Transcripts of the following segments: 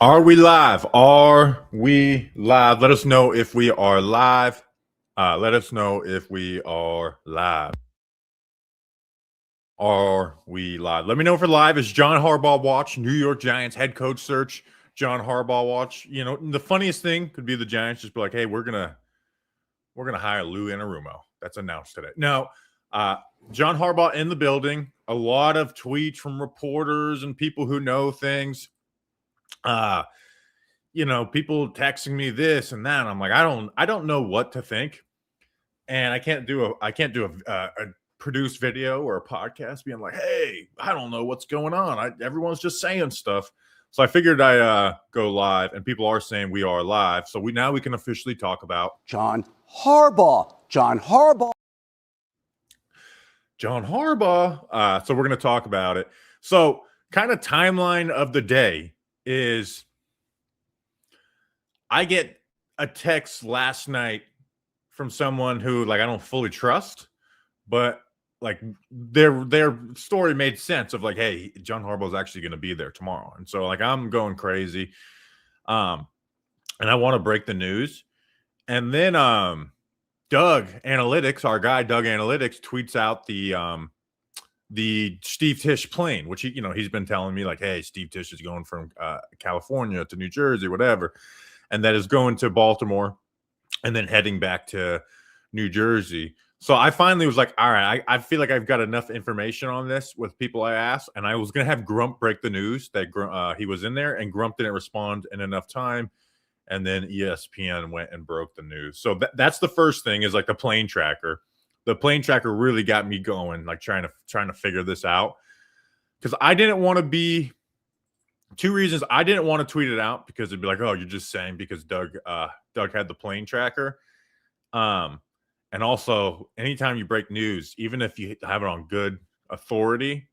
Are we live? Are we live? Let us know if we are live. Let us know if we are live. Are we live? Let me know if we're live. Is John Harbaugh watch? New York Giants head coach search. John Harbaugh watch. You know, the funniest thing could be the Giants just be like, "Hey, we're gonna hire Lou Anarumo." That's announced today. No, John Harbaugh in the building. A lot of tweets from reporters and people who know things. People texting me this and that. I'm like, I don't know what to think, and I can't do a produced video or a podcast being like, hey, I don't know what's going on. Everyone's just saying stuff. So I figured I go live, and people are saying we are live. So now we can officially talk about John Harbaugh. John Harbaugh. So we're going to talk about it. So kind of timeline of the day is I get a text last night from someone who, like, I don't fully trust, but like their story made sense of like, hey, John Harbaugh is actually going to be there tomorrow. And so like I'm going crazy. And I want to break the news. And then Doug Analytics, our guy Doug Analytics, tweets out the Steve Tisch plane, which he's been telling me like, hey, Steve Tisch is going from California to New Jersey, whatever. And that is going to Baltimore and then heading back to New Jersey. So I finally was like, all right, I feel like I've got enough information on this with people I asked. And I was going to have Grump break the news that he was in there, and Grump didn't respond in enough time. And then ESPN went and broke the news. So that's the first thing, is like the plane tracker. The plane tracker really got me going, like trying to figure this out. Because I didn't want to be... Two reasons. I didn't want to tweet it out because it'd be like, oh, you're just saying because Doug had the plane tracker. And also, anytime you break news, even if you have it on good authority,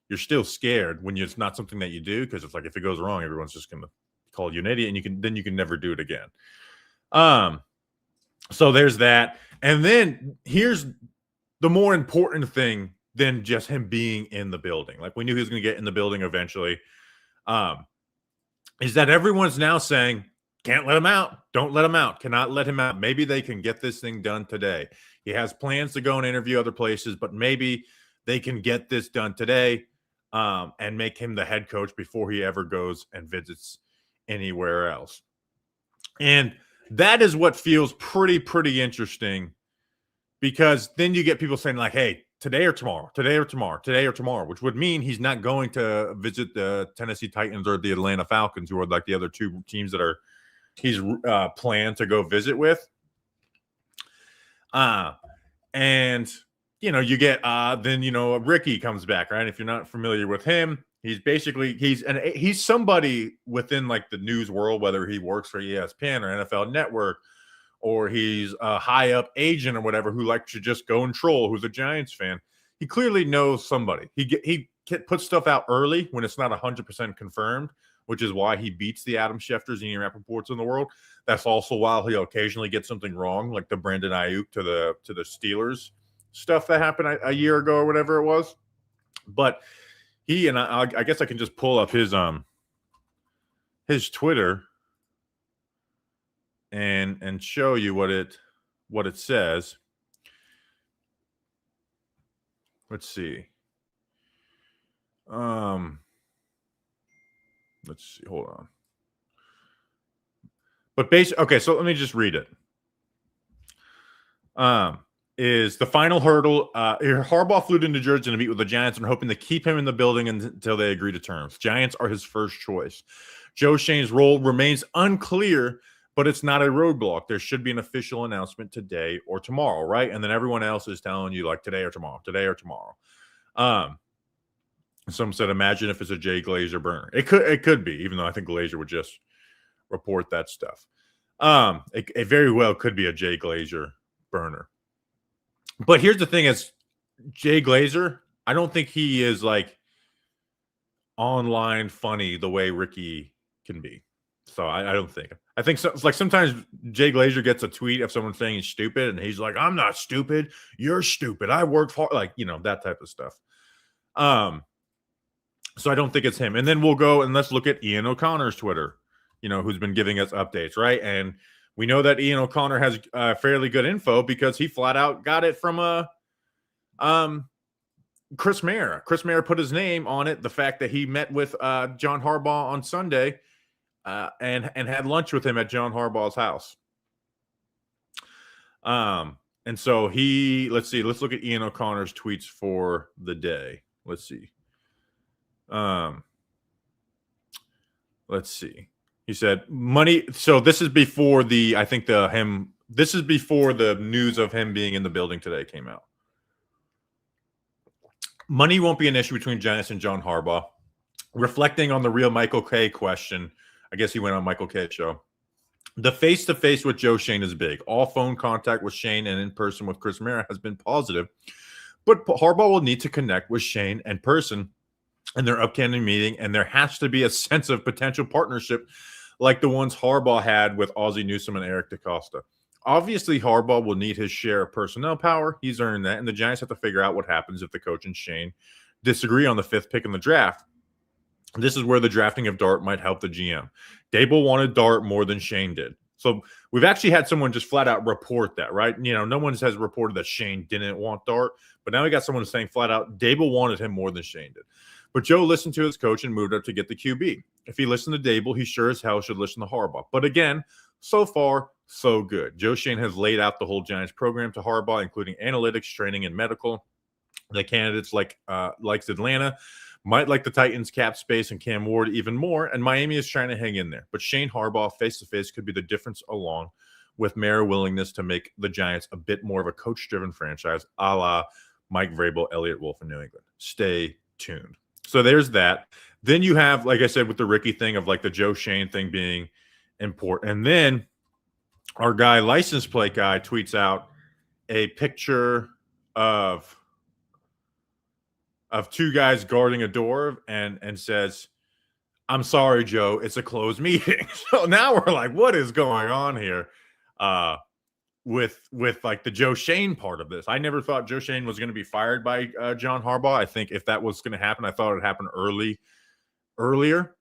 you're still scared when it's not something that you do, because it's like if it goes wrong, everyone's just going to call you an idiot, and you can never do it again. So there's that. And then here's the more important thing than just him being in the building. Like, we knew he was going to get in the building eventually. Is that everyone's now saying, can't let him out. Don't let him out. Cannot let him out. Maybe they can get this thing done today. He has plans to go and interview other places, but maybe they can get this done today and make him the head coach before he ever goes and visits anywhere else. And that is what feels pretty interesting, because then you get people saying like, hey, today or tomorrow, which would mean he's not going to visit the Tennessee Titans or the Atlanta Falcons, who are like the other two teams that he's planned to go visit with. And you get then Ricky comes back, right? If you're not familiar with him, he's somebody within like the news world, whether he works for ESPN or NFL Network, or he's a high up agent or whatever, who likes to just go and troll, who's a Giants fan. He clearly knows somebody. He puts stuff out early when it's not 100% confirmed, which is why he beats the Adam Schefters and Ian Rappaports in the world. That's also why he'll occasionally get something wrong, like the Brandon Ayuk to the Steelers stuff that happened a year ago or whatever it was. But I guess I can just pull up his Twitter and show you what it says. Let's see. Let's see. Hold on. But okay, so let me just read it. Is the final hurdle. Harbaugh flew to New Jersey to meet with the Giants and hoping to keep him in the building until they agree to terms. Giants are his first choice. Joe Schoen's role remains unclear, but it's not a roadblock. There should be an official announcement today or tomorrow, right? And then everyone else is telling you like today or tomorrow. Some said, imagine if it's a Jay Glazer burner. It could be, even though I think Glazer would just report that stuff. It very well could be a Jay Glazer burner. But here's the thing: is Jay Glazer, I don't think he is like online funny the way Ricky can be. So I don't think. I think like sometimes Jay Glazer gets a tweet of someone saying he's stupid, and he's like, "I'm not stupid. You're stupid. I worked hard." Like, that type of stuff. So I don't think it's him. And then we'll go and let's look at Ian O'Connor's Twitter. who's been giving us updates, right? And we know that Ian O'Connor has fairly good info because he flat out got it from Chris Mayer. Chris Mayer put his name on it. The fact that he met with John Harbaugh on Sunday and had lunch with him at John Harbaugh's house. And so let's look at Ian O'Connor's tweets for the day. Let's see. He said money. So this is before this is before the news of him being in the building today came out. Money won't be an issue between Giants and John Harbaugh. Reflecting on the real Michael Kay question, I guess he went on Michael Kay's show. The face-to-face with Joe Schoen is big. All phone contact with Schoen and in person with Chris Mayer has been positive, but Harbaugh will need to connect with Schoen in person in their upcoming meeting, and there has to be a sense of potential partnership like the ones Harbaugh had with Ozzie Newsome and Eric DeCosta. Obviously, Harbaugh will need his share of personnel power. He's earned that, and the Giants have to figure out what happens if the coach and Schoen disagree on the 5th pick in the draft. This is where the drafting of Dart might help the GM. Dable wanted Dart more than Schoen did. So we've actually had someone just flat out report that, right? No one has reported that Schoen didn't want Dart, but now we got someone saying flat out Dable wanted him more than Schoen did. But Joe listened to his coach and moved up to get the QB. If he listened to Dable, he sure as hell should listen to Harbaugh. But again, so far, so good. Joe Schoen has laid out the whole Giants program to Harbaugh, including analytics, training, and medical. The candidates likes Atlanta, might like the Titans cap space and Cam Ward even more, and Miami is trying to hang in there. But Schoen Harbaugh face-to-face could be the difference, along with Mayer willingness to make the Giants a bit more of a coach-driven franchise, a la Mike Vrabel, Elliott Wolf in New England. Stay tuned. So there's that. Then you have, like I said, with the Ricky thing of like the Joe Schoen thing being important. And then our guy, license plate guy, tweets out a picture of two guys guarding a door and says, "I'm sorry, Joe, it's a closed meeting." So now we're like, what is going on here with like the Joe Schoen part of this? I never thought Joe Schoen was going to be fired by John Harbaugh. I think if that was going to happen, I thought it would happen earlier.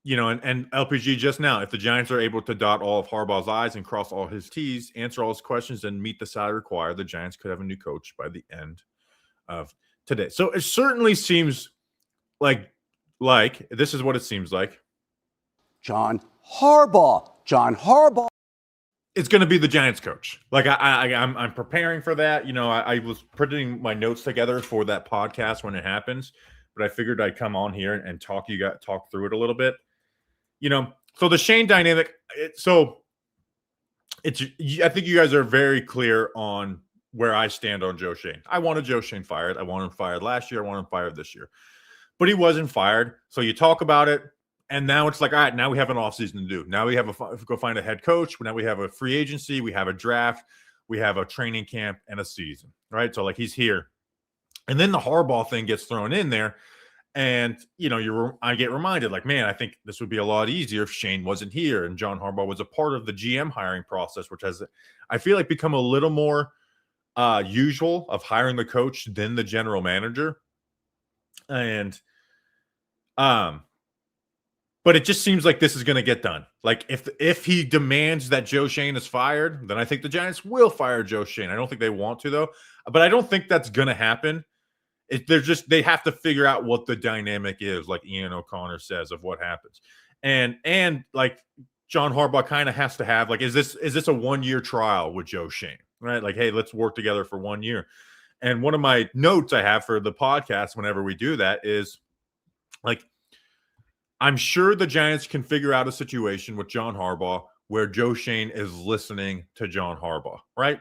And LPG just now, if the Giants are able to dot all of Harbaugh's I's and cross all his T's, answer all his questions, and meet the salary required, the Giants could have a new coach by the end of today. So it certainly seems like this is what it seems like. John Harbaugh It's going to be the Giants coach. Like I'm preparing for that. I was putting my notes together for that podcast when it happens, but I figured I'd come on here and talk through it a little bit. So the Schoen dynamic. I think you guys are very clear on where I stand on Joe Schoen. I wanted Joe Schoen fired. I wanted him fired last year. I want him fired this year, but he wasn't fired. So you talk about it, and now it's like, all right, now we have an offseason to do. Now we have go find a head coach. Now we have a free agency. We have a draft. We have a training camp and a season, right? So like he's here, and then the Harbaugh thing gets thrown in there. And, I get reminded, like, man, I think this would be a lot easier if Schoen wasn't here and John Harbaugh was a part of the GM hiring process, which has, I feel like, become a little more usual of hiring the coach than the general manager. And, but it just seems like this is going to get done. Like, if he demands that Joe Schoen is fired, then I think the Giants will fire Joe Schoen. I don't think they want to, though. But I don't think that's going to happen. They have to figure out what the dynamic is, like Ian O'Connor says, of what happens. And like John Harbaugh kind of has to have, like, is this a 1-year trial with Joe Schoen, right? Like, hey, let's work together for 1 year. And one of my notes I have for the podcast whenever we do that is, like, I'm sure the Giants can figure out a situation with John Harbaugh where Joe Schoen is listening to John Harbaugh, right?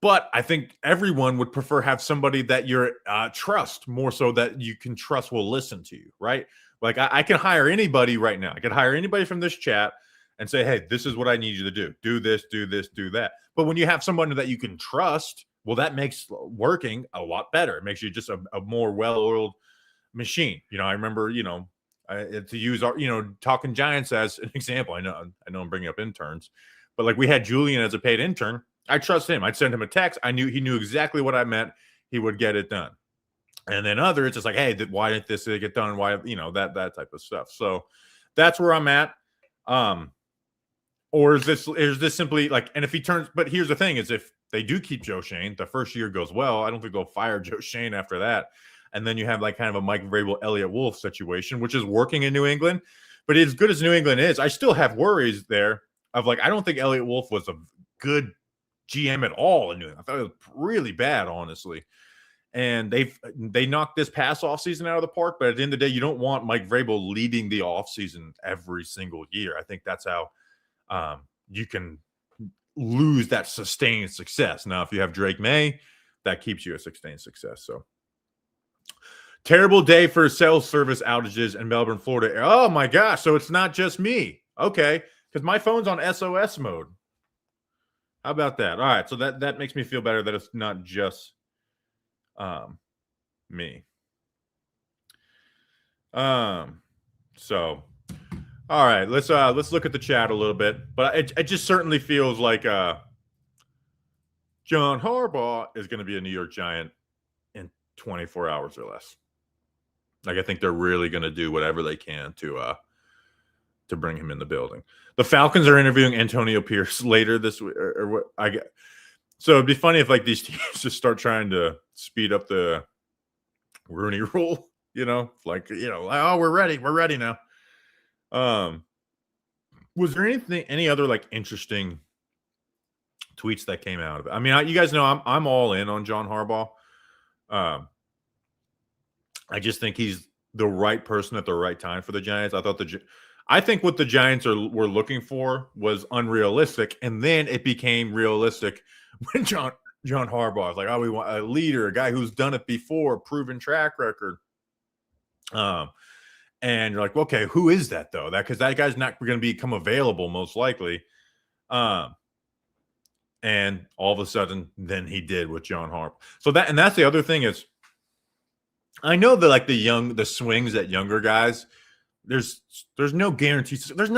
But I think everyone would prefer have somebody that you trust more, so that you can trust will listen to you, right? Like I can hire anybody right now. I could hire anybody from this chat and say, hey, this is what I need you to do. Do this, do this, do that. But when you have someone that you can trust, well, that makes working a lot better. It makes you just a more well-oiled machine. I remember, to use our, Talking Giants as an example. I know I'm bringing up interns, but like we had Julian as a paid intern. I trust him. I'd send him a text. He knew exactly what I meant. He would get it done. And then other, it's just like, hey, why didn't this get done? Why, that type of stuff. So that's where I'm at. Or is this simply like, and if he turns, but here's the thing is if they do keep Joe Shane, the first year goes well, I don't think they'll fire Joe Shane after that. And then you have like kind of a Mike Vrabel, Elliott Wolf situation, which is working in New England. But as good as New England is, I still have worries there of like, I don't think Elliott Wolf was a good GM at all in New England. I thought it was really bad, honestly. And they knocked this past offseason out of the park. But at the end of the day, you don't want Mike Vrabel leading the offseason every single year. I think that's how you can lose that sustained success. Now, if you have Drake May, that keeps you a sustained success. So terrible day for cell service outages in Melbourne, Florida. Oh my gosh. So it's not just me. Okay. Because my phone's on SOS mode. How about that? All right. So that makes me feel better that it's not just me. So all right, let's look at the chat a little bit. But it just certainly feels like John Harbaugh is going to be a New York Giant in 24 hours or less. Like, I think they're really going to do whatever they can to bring him in the building. The Falcons are interviewing Antonio Pierce later this week, or what I get. So it'd be funny if like these teams just start trying to speed up the Rooney Rule. Like oh, we're ready now. Was there any other like interesting tweets that came out of it? I mean, you guys know I'm all in on John Harbaugh. I just think he's the right person at the right time for the Giants. I think what the Giants were looking for was unrealistic, and then it became realistic when John Harbaugh was like, oh, we want a leader, a guy who's done it before, proven track record. And you're like, okay, who is that though? Because that guy's not going to become available most likely. And all of a sudden, then he did with John Harbaugh. So that's the other thing is, I know that like the swings at younger guys, there's no guaranteed. There's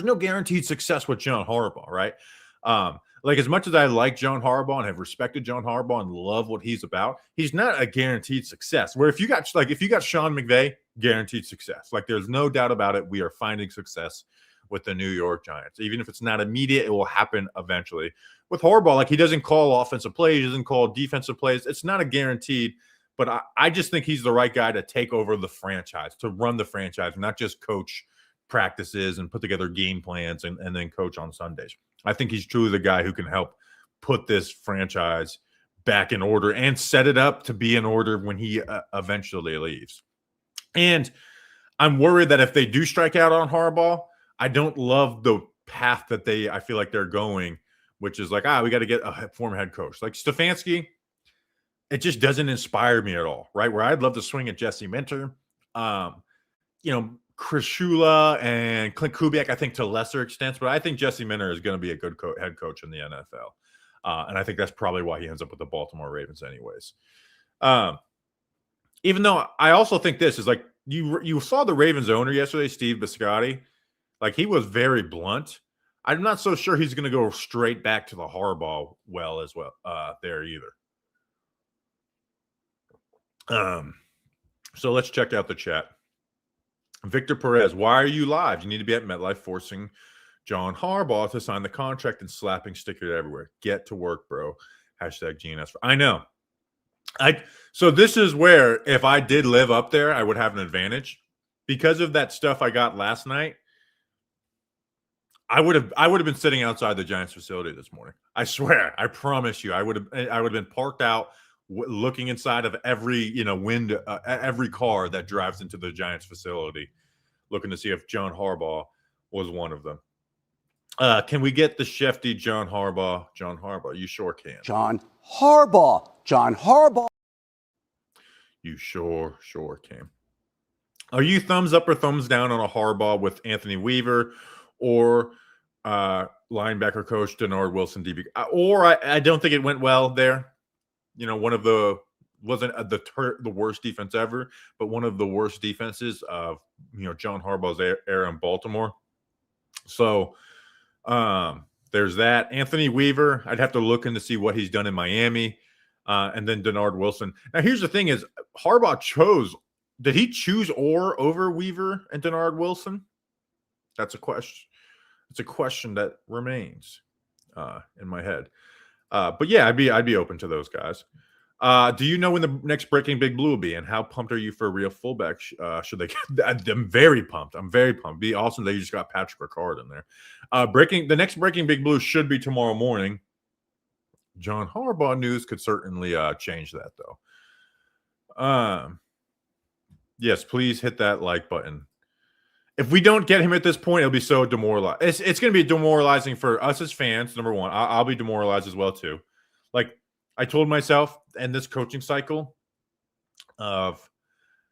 no guaranteed success with John Harbaugh, right? Like as much as I like John Harbaugh and have respected John Harbaugh and love what he's about, he's not a guaranteed success. Where if you got Sean McVay, guaranteed success. Like there's no doubt about it. We are finding success with the New York Giants. Even if it's not immediate, it will happen eventually. With Harbaugh, like he doesn't call offensive plays, he doesn't call defensive plays. It's not a guaranteed, but I just think he's the right guy to take over the franchise, to run the franchise, not just coach practices and put together game plans and then coach on Sundays. I think he's truly the guy who can help put this franchise back in order and set it up to be in order when he eventually leaves. And I'm worried that if they do strike out on Harbaugh, I don't love the path that I feel like they're going, which is like, we got to get a former head coach. Like Stefanski, it just doesn't inspire me at all, right? Where I'd love to swing at Jesse Minter. Chris Shula and Clint Kubiak, I think to lesser extents, but I think Jesse Minter is going to be a good head coach in the NFL. And I think that's probably why he ends up with the Baltimore Ravens anyways. Even though I also think this is like, you saw the Ravens owner yesterday, Steve Bisciotti. Like he was very blunt. I'm not so sure he's going to go straight back to the Harbaugh there either. So let's check out the chat. Victor Perez, why are you live? You need to be at MetLife forcing John Harbaugh to sign the contract and slapping stickers everywhere. Get to work, bro. Hashtag GNS. I know. So this is where if I did live up there, I would have an advantage. Because of that stuff I got last night, I would have been sitting outside the Giants facility this morning. I swear, I promise you, I would have been parked out looking inside of every window, every car that drives into the Giants facility, looking to see if John Harbaugh was one of them. Can we get the Shefty John Harbaugh? John Harbaugh, you sure can. John Harbaugh. John Harbaugh. You sure can. Are you thumbs up or thumbs down on a Harbaugh with Anthony Weaver or linebacker coach Denard Wilson, DB? Or I don't think it went well there. Wasn't the worst defense ever, but one of the worst defenses of John Harbaugh's era in Baltimore. So there's that. Anthony Weaver, I'd have to look in to see what he's done in Miami. and then Denard Wilson. Now, here's the thing: is Harbaugh chose? Did he choose Orr over Weaver and Denard Wilson? That's a question. It's a question that remains in my head. But yeah, I'd be open to those guys. Do you know when the next Breaking Big Blue will be, and how pumped are you for a real fullback? Should they get? I'm very pumped. I'm very pumped. Be awesome that you just got Patrick Ricard in there. The next Breaking Big Blue should be tomorrow morning. John Harbaugh news could certainly change that, though. Yes, please hit that like button. If we don't get him at this point, it'll be so demoralizing. It's going to be demoralizing for us as fans. Number one, I'll be demoralized as well too. Like I told myself, in this coaching cycle of,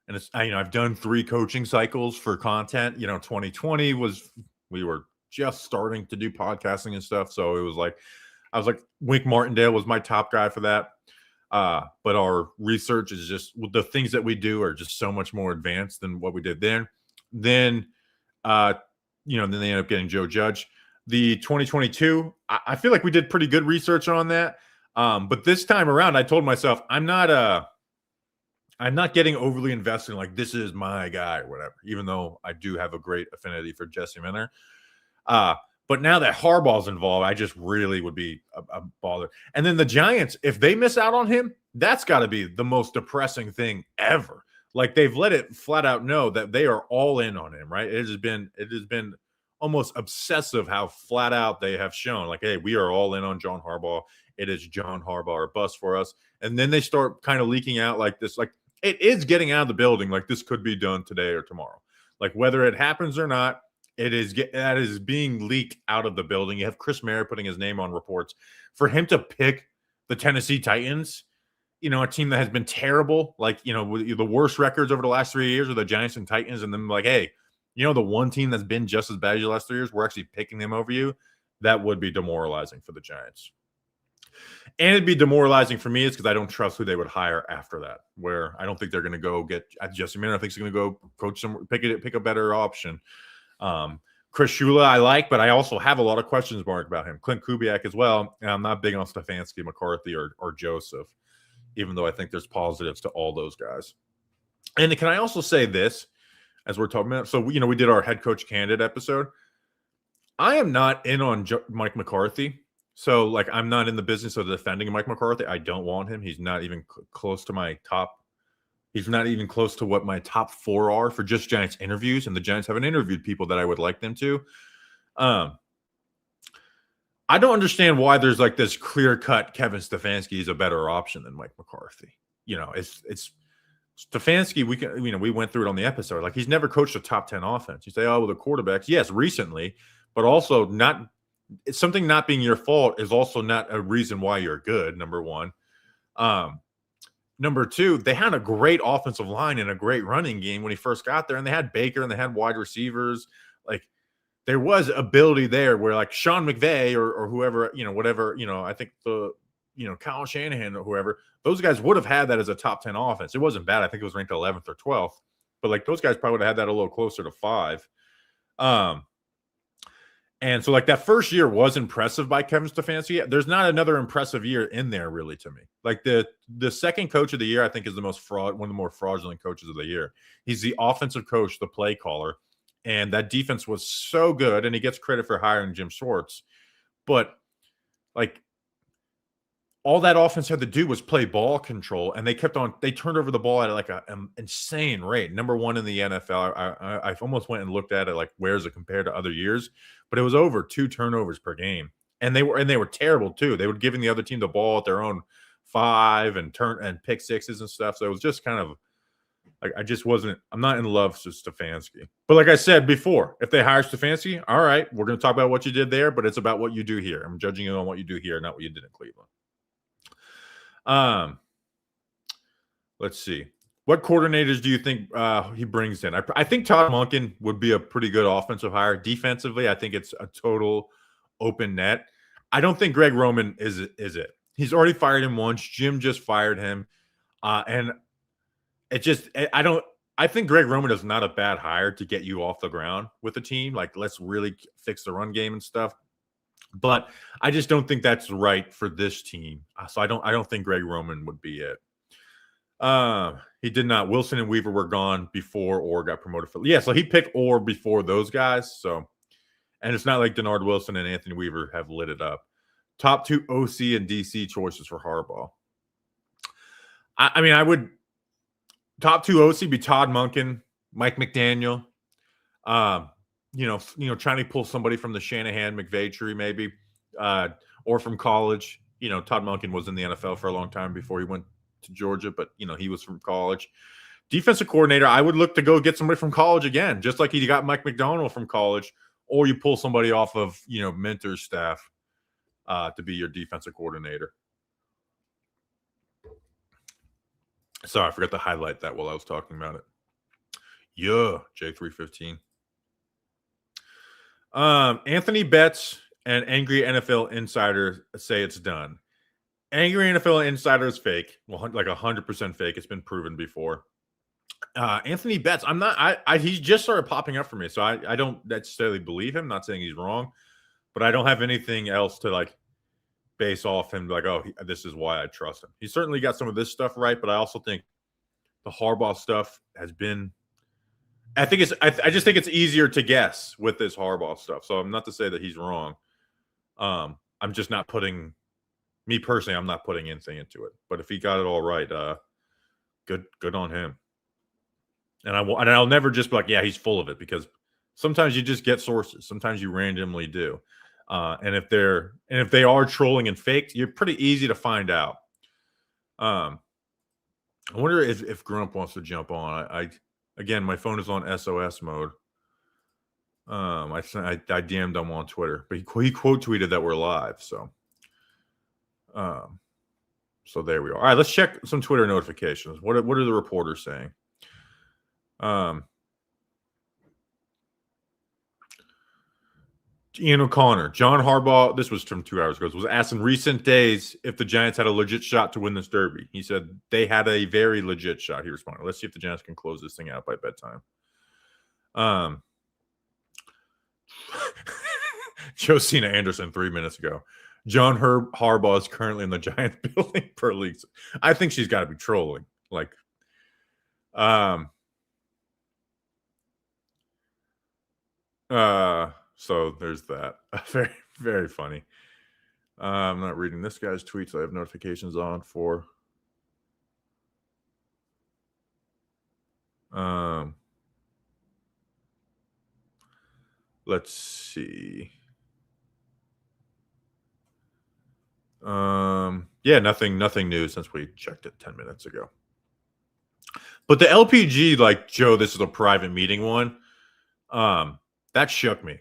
and it's I've done 3 coaching cycles for content. 2020 we were just starting to do podcasting and stuff, so it was like I was like Wink Martindale was my top guy for that. But our research is just the things that we do are just so much more advanced than what we did then. Then they ended up getting Joe Judge. The 2022, I feel like we did pretty good research on that. But this time around, I told myself I'm not getting overly invested in like this is my guy or whatever, even though I do have a great affinity for Jesse Minter. But now that Harbaugh's involved, I just really would be a bother. And then the Giants, if they miss out on him, that's got to be the most depressing thing ever. Like they've let it flat out know that they are all in on him, right? It has been almost obsessive how flat out they have shown, like, hey, we are all in on John Harbaugh. It is John Harbaugh or bust for us. And then they start kind of leaking out like this, like it is getting out of the building, like this could be done today or tomorrow. Like whether it happens or not, that is being leaked out of the building. You have Chris Mayer putting his name on reports. For him to pick the Tennessee Titans, a team that has been terrible, like, the worst records over the last 3 years are the Giants and Titans, and then like, hey, the one team that's been just as bad as the last 3 years, we're actually picking them over you. That would be demoralizing for the Giants. And it'd be demoralizing for me is because I don't trust who they would hire after that, where I don't think they're going to go get Jesse Minter. I think he's going to go coach some, pick a better option. Chris Shula I like, but I also have a lot of questions mark about him. Clint Kubiak as well. And I'm not big on Stefanski, McCarthy, or Joseph, even though I think there's positives to all those guys. And can I also say this as we're talking about? So, we did our head coach candidate episode. I am not in on Mike McCarthy. So, like, I'm not in the business of defending Mike McCarthy. I don't want him. He's not even close to my top. He's not even close to what my top 4 are for just Giants interviews. And the Giants haven't interviewed people that I would like them to. I don't understand why there's like this clear-cut Kevin Stefanski is a better option than Mike McCarthy. It's Stefanski. We went through it on the episode. Like, he's never coached a top 10 offense. You say, oh, well, the quarterbacks, yes, recently, but also not. It's something not being your fault is also not a reason why you're good. Number one. Number two, they had a great offensive line and a great running game when he first got there, and they had Baker and they had wide receivers. Like, there was ability there where, like, Sean McVay or whoever, whatever, I think Kyle Shanahan or whoever, those guys would have had that as a top 10 offense. It wasn't bad. I think it was ranked 11th or 12th, but like those guys probably would have had that a little closer to 5. And so, like, that first year was impressive by Kevin Stefanski. There's not another impressive year in there, really, to me. Like, the second coach of the year, I think, is one of the more fraudulent coaches of the year. He's the offensive coach, the play caller, and that defense was so good, and he gets credit for hiring Jim Schwartz. But, like, all that offense had to do was play ball control, and they turned over the ball at like an insane rate. Number 1 in the NFL. I almost went and looked at it, like, where is it compared to other years? But it was over 2 turnovers per game. And they were terrible too. They were giving the other team the ball at their own 5 and pick sixes and stuff. So it was just kind of like, I'm not in love with Stefanski. But like I said before, if they hire Stefanski, all right, we're going to talk about what you did there, but it's about what you do here. I'm judging you on what you do here, not what you did in Cleveland. Let's see. What coordinators do you think he brings in? I think Todd Monken would be a pretty good offensive hire. Defensively, I think it's a total open net. I don't think Greg Roman is it. He's already fired him once. Jim just fired him. And I think Greg Roman is not a bad hire to get you off the ground with the team. Like, let's really fix the run game and stuff. But I just don't think that's right for this team. So I don't think Greg Roman would be it. He did not. Wilson and Weaver were gone before Orr got promoted. So he picked Orr before those guys. So, and it's not like Denard Wilson and Anthony Weaver have lit it up. Top 2 OC and DC choices for Harbaugh. I mean, I would top 2 OC be Todd Monken, Mike McDaniel. Trying to pull somebody from the Shanahan McVay tree, maybe, or from college. Todd Monken was in the NFL for a long time before he went to Georgia, but he was from college. Defensive coordinator, I would look to go get somebody from college again, just like he got Mike McDonald from college, or you pull somebody off of mentor staff to be your defensive coordinator. Sorry, I forgot to highlight that while I was talking about it. Yeah, J315. Anthony Betts and Angry NFL Insider say it's done. Angry NFL Insider is fake. Well, like 100% fake. It's been proven before. Anthony Betts, he's just started popping up for me, so I don't necessarily believe him. Not saying he's wrong, but I don't have anything else to like base off him like, oh, this is why I trust him. He certainly got some of this stuff right, but I also think the Harbaugh stuff has been I just think it's easier to guess with this Harbaugh stuff. So I'm not to say that he's wrong. I'm just not putting me personally, I'm not putting anything into it. But if he got it all right, good on him. And I'll never just be like, yeah, he's full of it, because sometimes you just get sources. Sometimes you randomly do. And if they are trolling and faked, you're pretty easy to find out. I wonder if Grump wants to jump on. Again, my phone is on SOS mode. I DM'd him on Twitter, but he quote tweeted that we're live. So there we are. All right, let's check some Twitter notifications. What are the reporters saying? Ian O'Connor, John Harbaugh, this was from 2 hours ago, was asked in recent days if the Giants had a legit shot to win this derby. He said they had a very legit shot. He responded, let's see if the Giants can close this thing out by bedtime. Josina Anderson 3 minutes ago. John Harbaugh is currently in the Giants building per league. I think she's got to be trolling. So there's that. Very, very funny. I'm not reading this guy's tweets. I have notifications on for. Let's see. Yeah, nothing new since we checked it 10 minutes ago. But the LPG, like, Joe, this is a private meeting one. That shook me.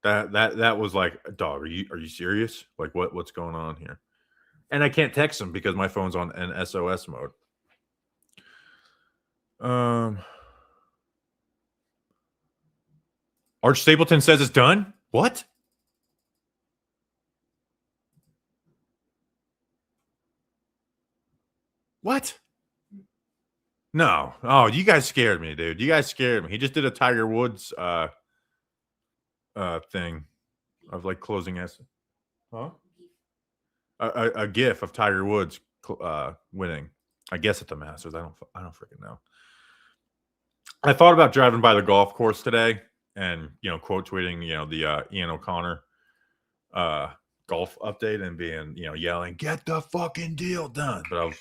That was like, dog, are you serious? Like, what's going on here? And I can't text him because my phone's on an SOS mode. Arch Stapleton says it's done. What? What? No. Oh, you guys scared me, dude. You guys scared me. He just did a Tiger Woods thing of like closing S. Huh? A gif of Tiger Woods winning. I guess at the Masters. I don't freaking know. I thought about driving by the golf course today and quote tweeting the Ian O'Connor golf update and being yelling, "Get the fucking deal done!" But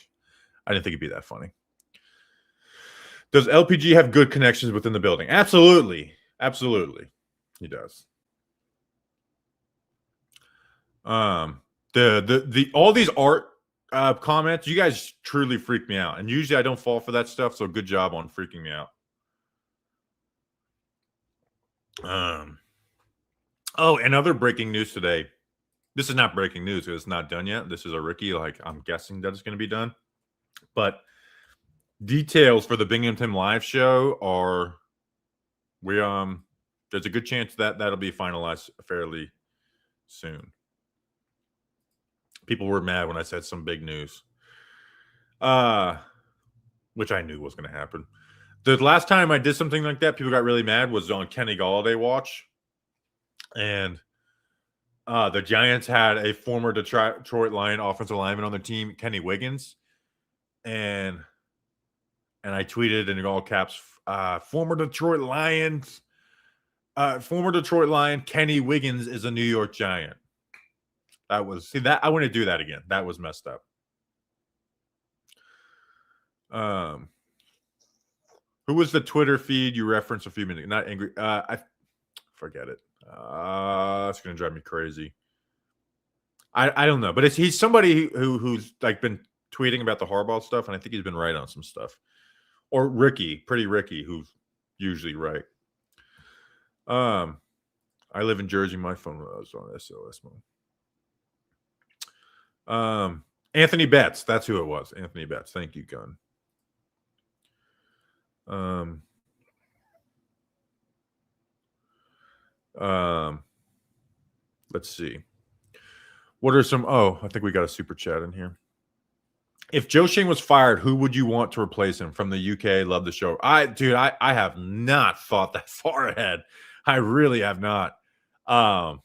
I didn't think it'd be that funny. Does LPG have good connections within the building? Absolutely. He does. The all these art comments, you guys truly freak me out. And usually I don't fall for that stuff, so good job on freaking me out. And other breaking news today. This is not breaking news because it's not done yet. This is a rookie. Like, I'm guessing that it's going to be done. But details for the Binghamton live show are there's a good chance that that'll be finalized fairly soon. People were mad when I said some big news, which I knew was going to happen. The last time I did something like that, people got really mad, was on Kenny Galladay Watch. And The Giants had a former Detroit Lion offensive lineman on their team, Kenny Wiggins, and I tweeted in all caps, former Detroit Lion Kenny Wiggins is a New York Giant. That was I want to do that again. That was messed up. Who was the Twitter feed you referenced a few minutes? Not angry. I forget it. It's gonna drive me crazy. I don't know, but he's somebody who's like been tweeting about the Harbaugh stuff, and I think he's been right on some stuff. Or Pretty Ricky, who's usually right. I live in Jersey. My phone was on SOS mode. Anthony Betts, that's who it was. Anthony Betts. Thank you, Gunn. Let's see. What are some? Oh, I think we got a super chat in here. If Joe Schoen was fired, who would you want to replace him from the UK? Love the show. I have not thought that far ahead. I really have not. I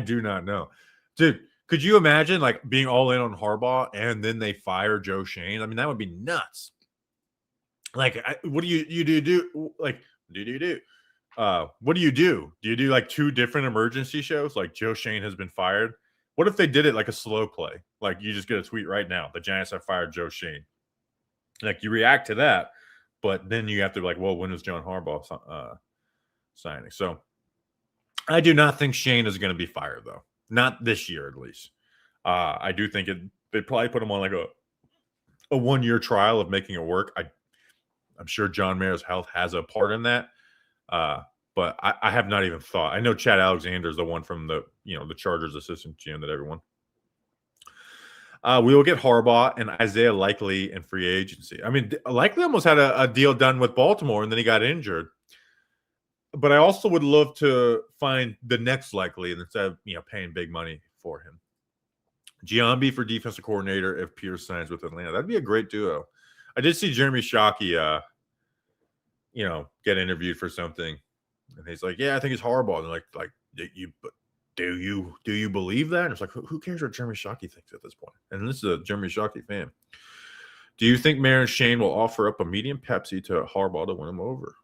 do not know, dude. Could you imagine like being all in on Harbaugh and then they fire Joe Schoen? I mean, that would be nuts. Like, what do you do? Like, do? What do you do? Do you do like 2 different emergency shows? Like Joe Schoen has been fired. What if they did it like a slow play? Like you just get a tweet right now. The Giants have fired Joe Schoen. Like you react to that, but then you have to be like, well, when is John Harbaugh signing? So I do not think Schoen is going to be fired though. Not this year, at least. I do think they'd probably put him on like a 1-year trial of making it work. I'm sure John Mayer's health has a part in that. But I have not even thought. I know Chad Alexander is the one from the Chargers assistant GM that everyone. We will get Harbaugh and Isaiah Likely in free agency. I mean, Likely almost had a deal done with Baltimore, and then he got injured. But I also would love to find the next Likely instead of paying big money for him. Giambi for defensive coordinator if Pierce signs with Atlanta. That'd be a great duo. I did see Jeremy Shockey, get interviewed for something, and he's like, "Yeah, I think it's Harbaugh." And like, do you believe that? And it's like, who cares what Jeremy Shockey thinks at this point? And this is a Jeremy Shockey fan. Do you think Mayor and Shane will offer up a medium Pepsi to Harbaugh to win him over?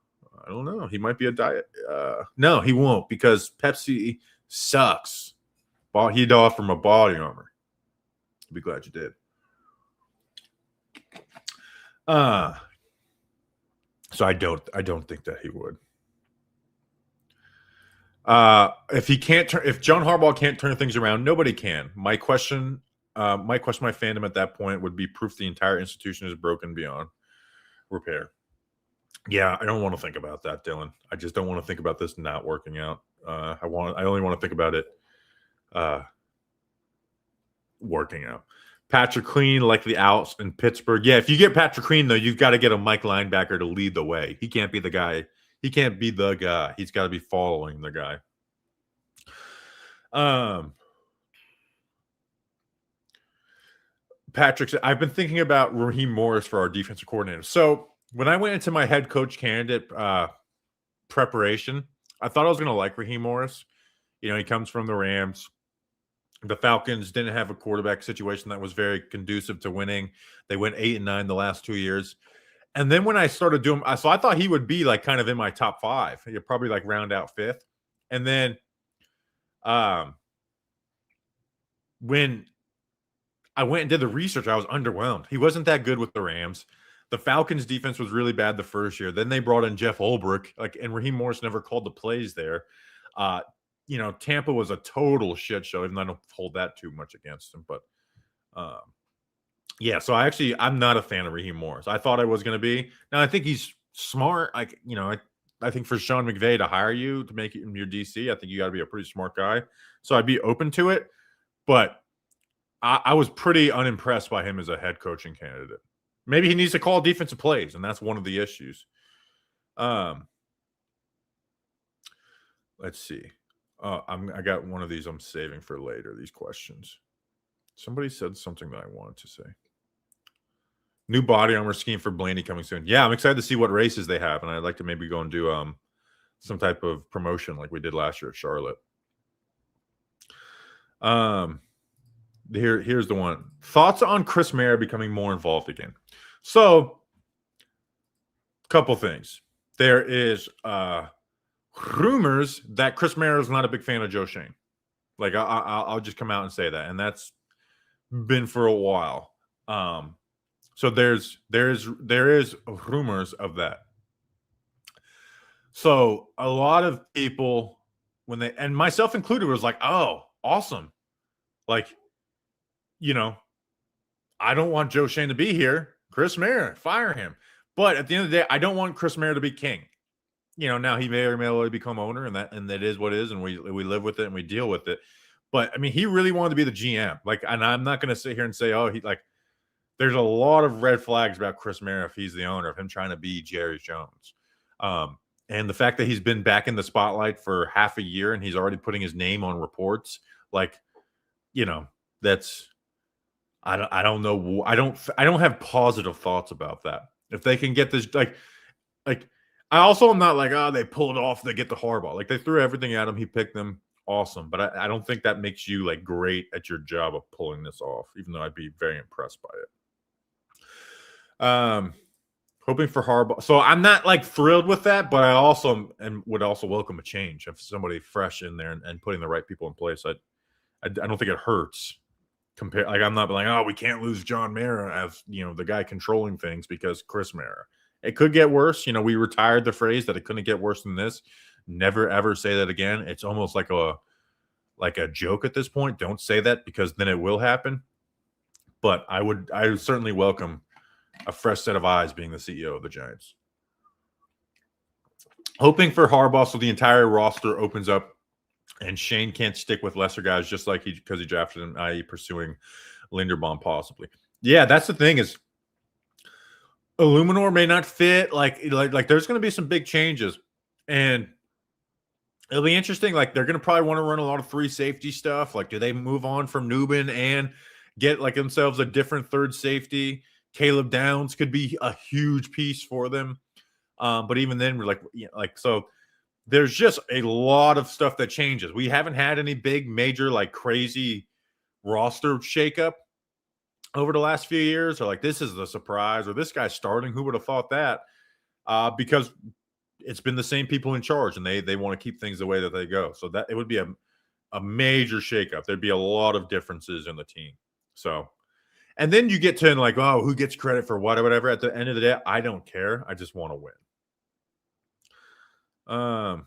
I don't know. He might be a diet. No, he won't because Pepsi sucks. He'd offer him a body armor. I'd be glad you did. So I don't think that he would. If John Harbaugh can't turn things around, nobody can. My question, my fandom at that point would be proof the entire institution is broken beyond repair. Yeah, I don't want to think about that, Dylan. I just don't want to think about this not working out. I only want to think about it working out. Patrick Queen, likely out in Pittsburgh. Yeah, if you get Patrick Queen, though, you've got to get a Mike linebacker to lead the way. He can't be the guy. He can't be the guy. He's got to be following the guy. Patrick said, I've been thinking about Raheem Morris for our defensive coordinator. So when I went into my head coach candidate preparation, I thought I was going to like Raheem Morris. He comes from the Rams. The Falcons didn't have a quarterback situation that was very conducive to winning. They went 8-9 the last 2 years. And then when I started doing, so I thought he would be like kind of in my top 5. He'd probably like round out 5th. And then when I went and did the research, I was underwhelmed. He wasn't that good with the Rams. The Falcons defense was really bad the first year. Then they brought in Jeff Ulbrich, and Raheem Morris never called the plays there. Tampa was a total shit show, even though I don't hold that too much against him. But so I'm not a fan of Raheem Morris. I thought I was going to be. Now I think he's smart. I think for Sean McVay to hire you to make him your DC, I think you got to be a pretty smart guy. So I'd be open to it. But I was pretty unimpressed by him as a head coaching candidate. Maybe he needs to call defensive plays, and that's one of the issues. Let's see. I got one of these I'm saving for later, these questions. Somebody said something that I wanted to say. New body armor scheme for Blaney coming soon. Yeah, I'm excited to see what races they have, and I'd like to maybe go and do some type of promotion like we did last year at Charlotte. Here's the one. Thoughts on Chris Mara becoming more involved again. So, couple things. There is rumors that Chris Mara is not a big fan of Joe Shane. Like I'll just come out and say that, and that's been for a while. So there is rumors of that. So a lot of people, when they, and myself included, was like, oh, awesome. Like, I don't want Joe Shane to be here. Chris Mara, fire him. But at the end of the day, I don't want Chris Mara to be king. Now he may or may well become owner, and that is what it is, and we live with it and we deal with it. But I mean, he really wanted to be the GM. Like, and I'm not going to sit here and say, oh, there's a lot of red flags about Chris Mara if he's the owner, of him trying to be Jerry Jones. And the fact that he's been back in the spotlight for half a year and he's already putting his name on reports, that's, I don't know. I don't have positive thoughts about that. If they can get this, like I also am not like, oh, they pulled off, they get the Harbaugh. Like, they threw everything at him. He picked them. Awesome. But I don't think that makes you like great at your job of pulling this off, even though I'd be very impressed by it. Hoping for Harbaugh. So I'm not like thrilled with that, but I also would also welcome a change of somebody fresh in there and putting the right people in place. I don't think it hurts. I'm not like, oh, we can't lose John Mara as the guy controlling things because Chris Mara. It could get worse. We retired the phrase that it couldn't get worse than this. Never ever say that again. It's almost like a joke at this point. Don't say that, because then it will happen. But I would certainly welcome a fresh set of eyes being the CEO of the Giants. Hoping for Harbaugh so the entire roster opens up and Shane can't stick with lesser guys just like because he drafted him, i.e. pursuing Linderbaum possibly. Yeah, that's the thing is Illuminor may not fit. Like there's going to be some big changes. And it'll be interesting. Like, they're going to probably want to run a lot of free safety stuff. Like, do they move on from Newman and get like themselves a different third safety? Caleb Downs could be a huge piece for them. But even then, we're so there's just a lot of stuff that changes. We haven't had any big, major, like crazy roster shakeup over the last few years. Or like, this is the surprise, or this guy's starting. Who would have thought that? Because it's been the same people in charge, and they want to keep things the way that they go. So that it would be a major shakeup. There'd be a lot of differences in the team. So, and then you get to like, oh, who gets credit for what or whatever. At the end of the day, I don't care. I just want to win. How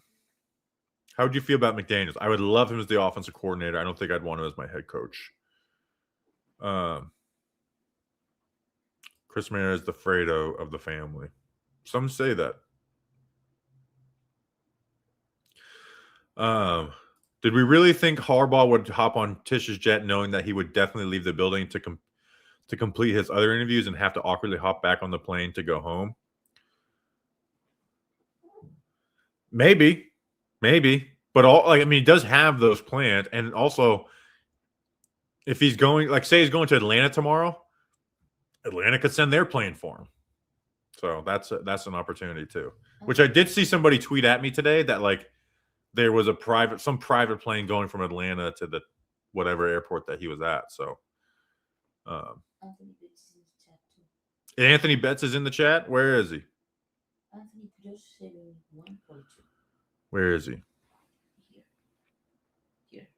would you feel about McDaniels? I would love him as the offensive coordinator. I don't think I'd want him as my head coach. Chris Mara is the Fredo of the family. Some say that. Did we really think Harbaugh would hop on Tish's jet knowing that he would definitely leave the building to complete his other interviews and have to awkwardly hop back on the plane to go home? Maybe. But he does have those planned. And also, if he's going, like, say he's going to Atlanta tomorrow, Atlanta could send their plane for him. So that's an opportunity too. Which I did see somebody tweet at me today that like there was some private plane going from Atlanta to the whatever airport that he was at. So Anthony Betts is in the chat. Where is he? Anthony just said 1.2. Where is he? Here.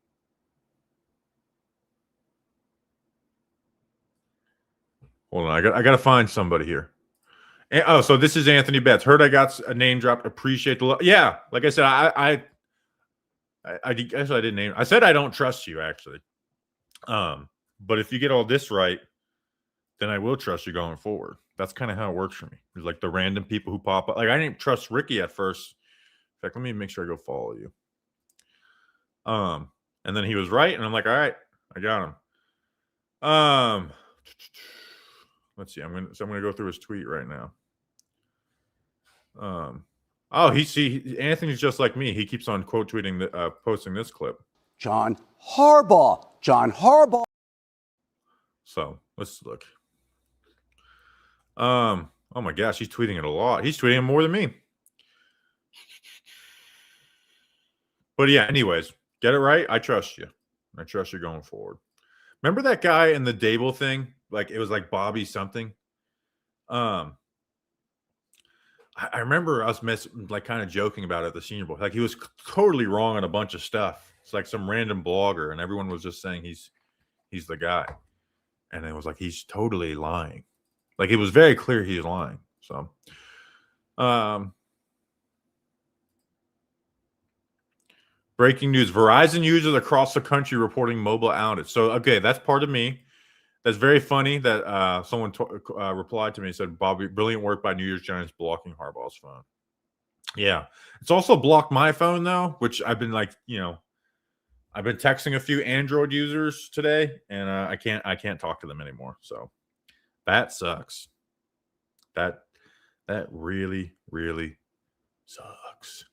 Hold on, I got to find somebody here. Oh, so this is Anthony Betts. Heard I got a name dropped. Appreciate the love. Yeah, like I said, I actually I didn't name. I said I don't trust you actually. But if you get all this right, then I will trust you going forward. That's kind of how it works for me. There's like the random people who pop up. Like, I didn't trust Ricky at first. In fact, let me make sure I go follow you. And then he was right, and I'm like, all right, I got him. Let's see. I'm gonna go through his tweet right now. Anthony's just like me. He keeps on quote tweeting posting this clip. John Harbaugh. So let's look. Oh my gosh, he's tweeting it a lot. He's tweeting more than me. But yeah, anyways, get it right. I trust you. I trust you going forward. Remember that guy in the Dable thing? Like it was like Bobby something. I remember us like kind of joking about it at the Senior Bowl. Like he was totally wrong on a bunch of stuff. It's like some random blogger, and everyone was just saying he's the guy, and it was like he's totally lying. Like it was very clear he's lying. So, breaking news: Verizon users across the country reporting mobile outage. So, okay, that's part of me. That's very funny that someone replied to me and said, Bobby, brilliant work by New York Giants blocking Harbaugh's phone. Yeah. It's also blocked my phone, though, which I've been like, I've been texting a few Android users today, and I can't talk to them anymore. So that sucks. That really, really sucks.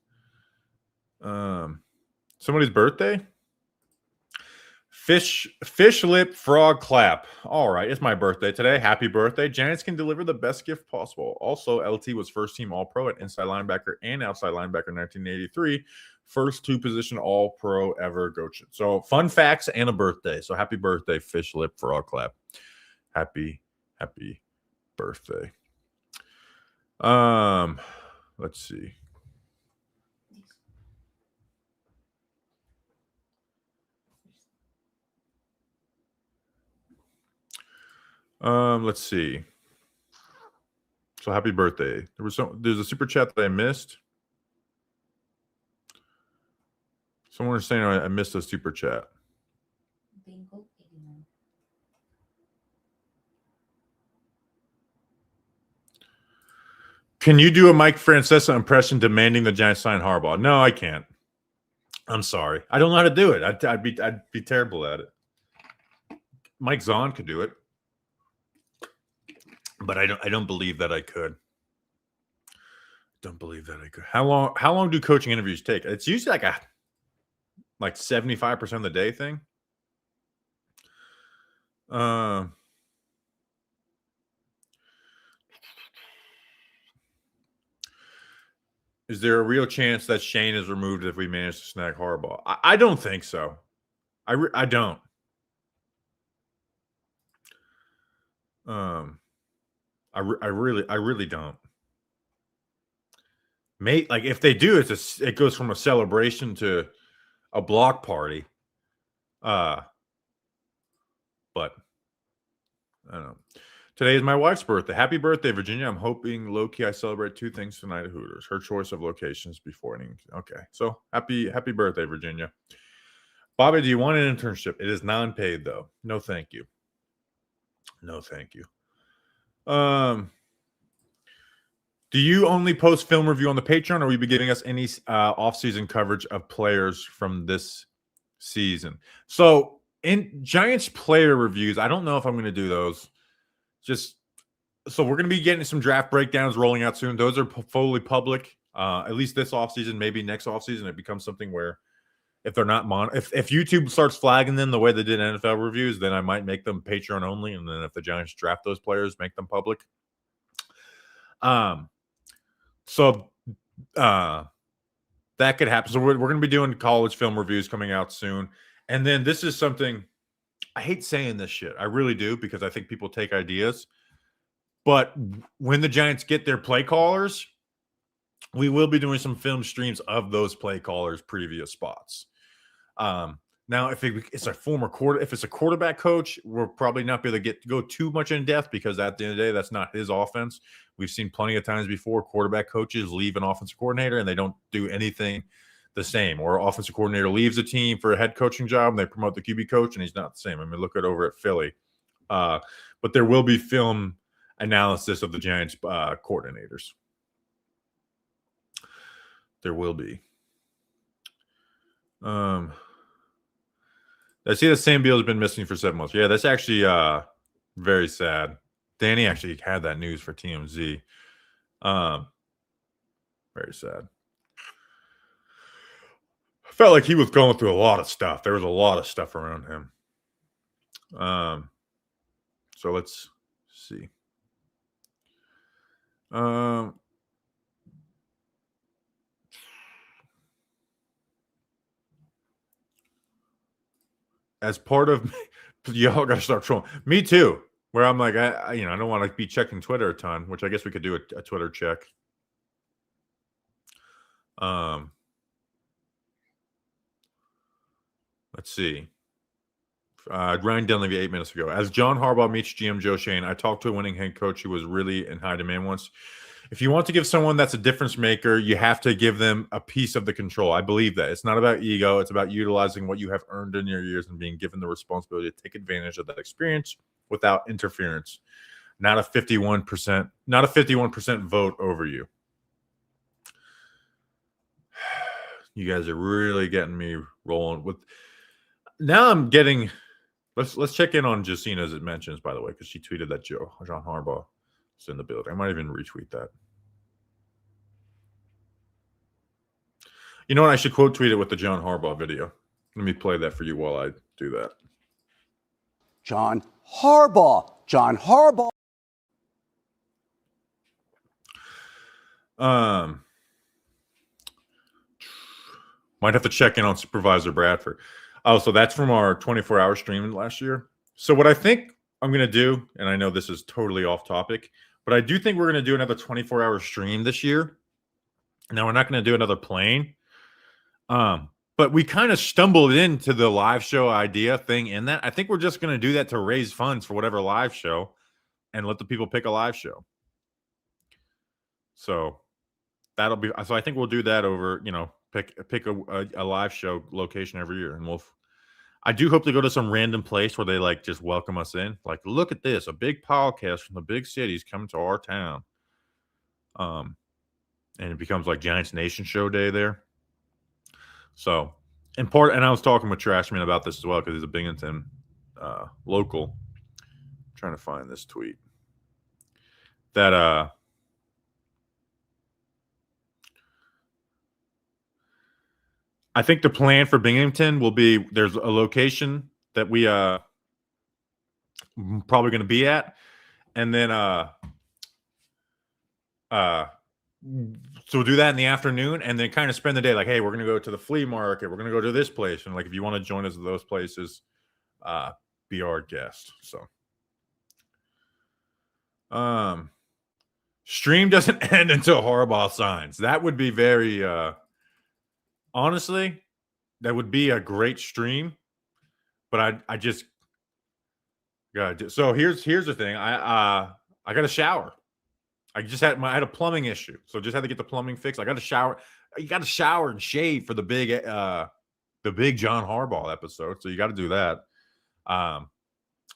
Somebody's birthday? Fish lip frog clap. All right, it's my birthday today. Happy birthday. Giants can deliver the best gift possible. Also, LT was first team All-Pro at inside linebacker and outside linebacker in 1983. First two-position All-Pro ever. Go. So fun facts and a birthday. So happy birthday, fish lip frog clap. Happy birthday. Let's see. Let's see. So happy birthday. There's a super chat that I missed. Someone was saying I missed a super chat. Bingo 89. Can you do a Mike Francesa impression demanding the Giants sign Harbaugh? No, I can't. I'm sorry. I don't know how to do it. I'd be terrible at it. Mike Zahn could do it, but I don't believe that I could. Don't believe that I could. How long do coaching interviews take? It's usually like 75% of the day thing. Is there a real chance that Shane is removed if we manage to snag Harbaugh? I don't think so. I don't. I really don't. Mate, like if they do, it goes from a celebration to a block party. But I don't know. Today is my wife's birthday. Happy birthday, Virginia. I'm hoping low-key I celebrate two things tonight at Hooters. Her choice of locations before any. Okay. So happy birthday, Virginia. Bobby, do you want an internship? It is non-paid, though. No, thank you. No, thank you. Do you only post film review on the Patreon, or will you be giving us any off-season coverage of players from this season? So in Giants player reviews, I don't know if I'm going to do those. So we're going to be getting some draft breakdowns rolling out soon. Those are fully public, at least this offseason, maybe next offseason. It becomes something where if they're not if YouTube starts flagging them the way they did NFL reviews, then I might make them Patreon only. And then if the Giants draft those players, make them public. So that could happen. So we're going to be doing college film reviews coming out soon. And then this is something, I hate saying this shit. I really do, because I think people take ideas. But when the Giants get their play callers, we will be doing some film streams of those play callers' previous spots. Now, if it's a if it's a quarterback coach, we'll probably not be able to go too much in depth, because at the end of the day, that's not his offense. We've seen plenty of times before quarterback coaches leave an offensive coordinator and they don't do anything the same, or offensive coordinator leaves a team for a head coaching job and they promote the QB coach and he's not the same. I mean, look at over at Philly. But there will be film analysis of the Giants coordinators. There will be. I see that Sam Beal has been missing for 7 months. Yeah, that's actually very sad. Danny actually had that news for TMZ. Very sad. I felt like he was going through a lot of stuff. There was a lot of stuff around him. So let's see. as part of y'all gotta start trolling. Me too. Where I'm like, I don't want to be checking Twitter a ton, which I guess we could do a Twitter check. Let's see. Ryan Dunleavy 8 minutes ago. As John Harbaugh meets GM Joe Shane, I talked to a winning head coach who was really in high demand once. If you want to give someone that's a difference maker, you have to give them a piece of the control. I believe that. It's not about ego. It's about utilizing what you have earned in your years and being given the responsibility to take advantage of that experience without interference. Not a 51% vote over you. You guys are really getting me rolling with. Now I'm getting. Let's check in on Jacina as it mentions, by the way, because she tweeted that John Harbaugh is in the building. I might even retweet that. You know what? I should quote tweet it with the John Harbaugh video. Let me play that for you while I do that. John Harbaugh. John Harbaugh. Might have to check in on Supervisor Bradford. Oh, so that's from our 24-hour stream last year. So what I think I'm going to do, and I know this is totally off topic, but I do think we're going to do another 24-hour stream this year. Now, we're not going to do another plane. But we kind of stumbled into the live show idea thing in that. I think we're just going to do that to raise funds for whatever live show and let the people pick a live show. So that'll be, so I think we'll do that over, pick a live show location every year. And I do hope to go to some random place where they like just welcome us in. Like, look at this, a big podcast from the big cities coming to our town. And it becomes like Giants Nation show day there. So important. And I was talking with Trashman about this as well, because he's a Binghamton local. I'm trying to find this tweet that I think the plan for Binghamton will be, there's a location that we probably going to be at, and then so we'll do that in the afternoon, and then kind of spend the day like, hey, we're going to go to the flea market, we're going to go to this place, and like if you want to join us at those places, be our guest. So stream doesn't end until Harbaugh signs. That would be very honestly, that would be a great stream, but I just gotta do. So here's the thing. I got a shower. I had a plumbing issue, so just had to get the plumbing fixed. I got to shower. You got to shower and shave for the big John Harbaugh episode. So you got to do that.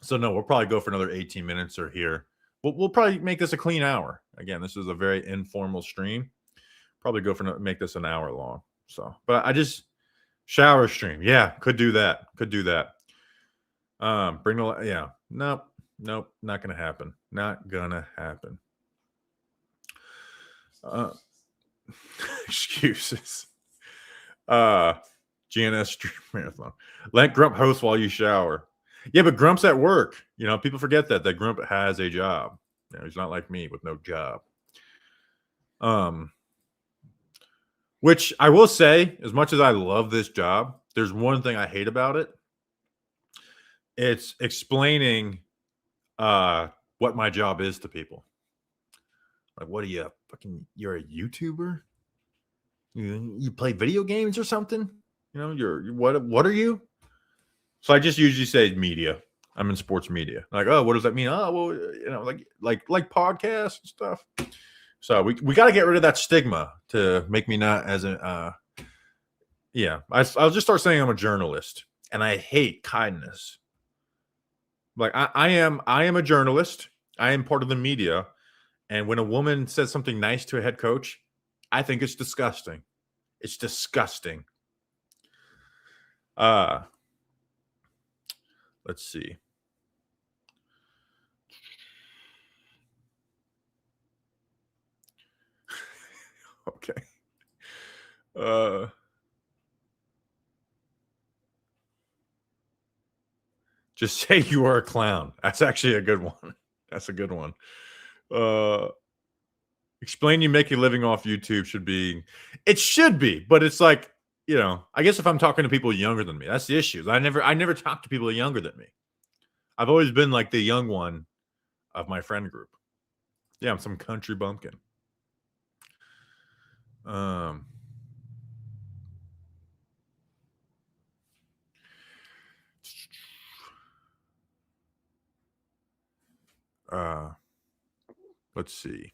So no, we'll probably go for another 18 minutes or here. We'll probably make this a clean hour. Again, this is a very informal stream. Probably make this an hour long. So, but I just shower stream. Yeah, could do that. Nope, not gonna happen. Not gonna happen. Excuses. GNS stream marathon. Let Grump host while you shower. Yeah, but Grump's at work. People forget that Grump has a job. He's not like me with no job. Which I will say, as much as I love this job, there's one thing I hate about it. It's explaining what my job is to people. Like, what are you, you're a YouTuber? You play video games or something? You're what are you? So I just usually say media. I'm in sports media. Like, oh, what does that mean? Oh, well, like podcasts and stuff. So we got to get rid of that stigma to make me not as a I'll just start saying I'm a journalist, and I hate kindness. Like I am a journalist. I am part of the media, and when a woman says something nice to a head coach, I think it's disgusting. It's disgusting. Let's see. Okay. Just say you are a clown. That's actually a good one. That's a good one. Explain you make a living off YouTube should be, but it's like, you know, I guess if I'm talking to people younger than me, that's the issue. I never talk to people younger than me. I've always been like the young one of my friend group. Yeah, I'm some country bumpkin. Um, let's see.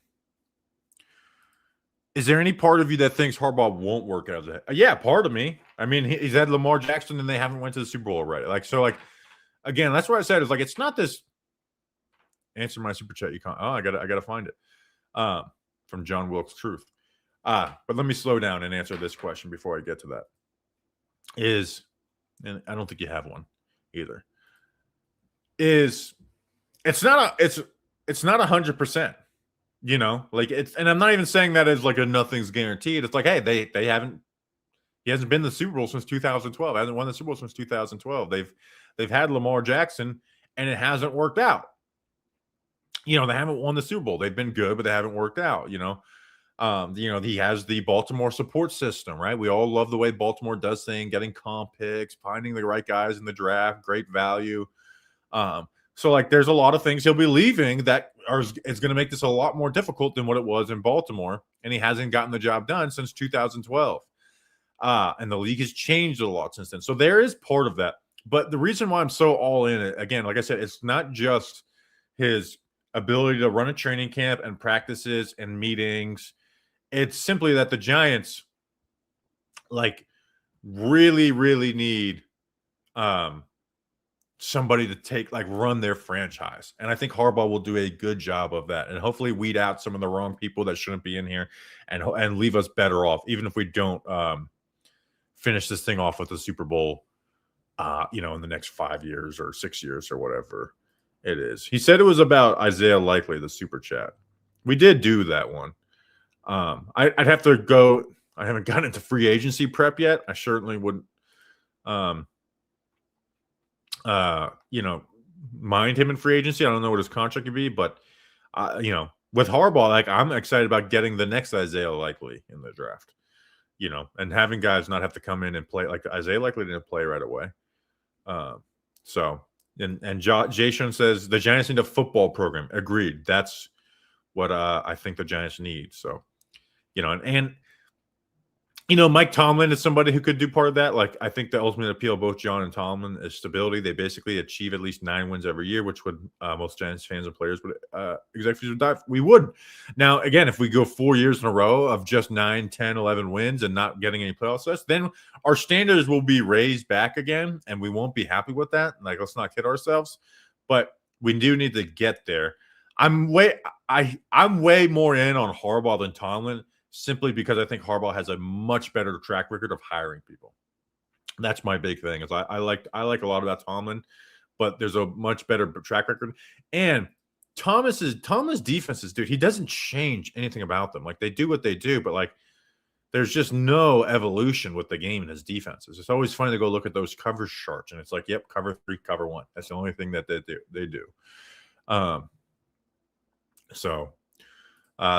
Is there any part of you that thinks Harbaugh won't work out? Yeah, part of me. I mean, he's had Lamar Jackson and they haven't went to the Super Bowl already. Like, so, like, again, that's what I said. Is like, it's not this. Answer my super chat. You can't. Oh, I gotta find it. From John Wilkes Truth. But let me slow down and answer this question before I get to that. And I don't think you have one either. It's not 100%. You know, like it's, and I'm not even saying that as like a nothing's guaranteed. It's like, hey, he hasn't been to the Super Bowl since 2012. Hasn't won the Super Bowl since 2012. They've had Lamar Jackson and it hasn't worked out. You know, they haven't won the Super Bowl. They've been good, but they haven't worked out, you know. He has the Baltimore support system, right? We all love the way Baltimore does things, getting comp picks, finding the right guys in the draft, great value. So like there's a lot of things he'll be leaving that is going to make this a lot more difficult than what it was in Baltimore. And he hasn't gotten the job done since 2012. And the league has changed a lot since then. So there is part of that. But the reason why I'm so all in it, again, like I said, it's not just his ability to run a training camp and practices and meetings. It's simply that the Giants like really, really need somebody to run their franchise. And I think Harbaugh will do a good job of that and hopefully weed out some of the wrong people that shouldn't be in here and leave us better off, even if we don't finish this thing off with the Super Bowl, in the next 5 years or 6 years or whatever it is. He said it was about Isaiah Likely, the super chat. We did do that one. I'd have to go. I haven't gotten into free agency prep yet. I certainly wouldn't, mind him in free agency. I don't know what his contract could be, but with Harbaugh, like I'm excited about getting the next Isaiah Likely in the draft. And having guys not have to come in and play. Like Isaiah Likely didn't play right away. Jason says the Giants need a football program. Agreed. That's what I think the Giants need. So, Mike Tomlin is somebody who could do part of that. Like, I think the ultimate appeal of both John and Tomlin is stability. They basically achieve at least 9 wins every year, which would most Giants fans and players would executives would die. We would. Now, again, if we go 4 years in a row of just 9, 10, 11 wins and not getting any playoff success, then our standards will be raised back again, and we won't be happy with that. Like, let's not kid ourselves. But we do need to get there. I'm way more in on Harbaugh than Tomlin, simply because I think Harbaugh has a much better track record of hiring people. That's my big thing. Is I like a lot about Tomlin, but there's a much better track record. And Tomlin's defenses, dude, he doesn't change anything about them. Like, they do what they do, but like there's just no evolution with the game in his defenses. It's always funny to go look at those cover charts, and it's like, yep, cover 3, cover 1. That's the only thing that they do.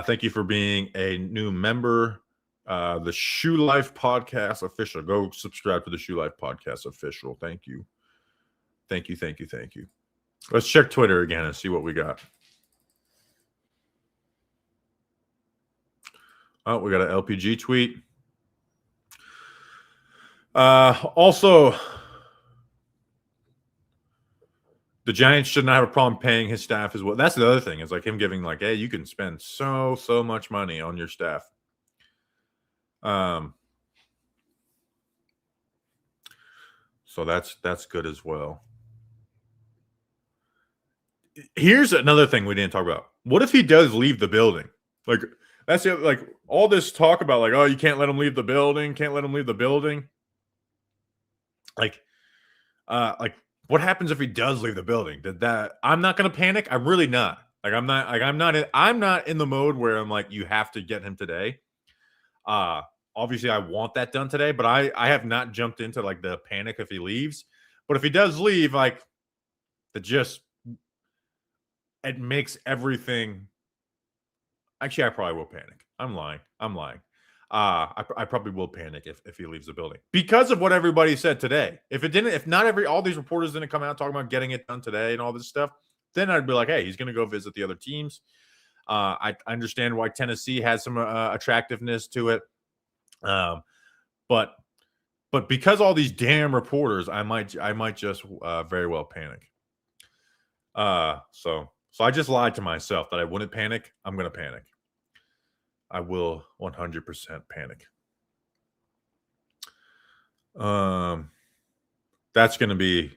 Thank you for being a new member. The Shoe Life Podcast Official. Go subscribe to the Shoe Life Podcast Official. Thank you. Thank you. Let's check Twitter again and see what we got. Oh, we got an LPG tweet. Also, the Giants should not have a problem paying his staff as well. That's the other thing. It's like him giving like, hey, you can spend so much money on your staff. So that's good as well. Here's another thing we didn't talk about. What if he does leave the building? Like, that's it. Like, all this talk about like, oh, you can't let him leave the building. Like, what happens if he does leave the building? I'm not going to panic. I'm really not. Like, I'm not in the mode where I'm like, you have to get him today. Obviously I want that done today, but I have not jumped into like the panic if he leaves. But if he does leave, like, it makes everything. Actually, I probably will panic. I'm lying. I probably will panic if he leaves the building because of what everybody said today. If not all these reporters didn't come out talking about getting it done today and all this stuff, then I'd be like, hey, he's going to go visit the other teams. I understand why Tennessee has some attractiveness to it, but because all these damn reporters, I might just very well panic. So I just lied to myself that I wouldn't panic. I'm going to panic. I will 100% panic. That's going to be.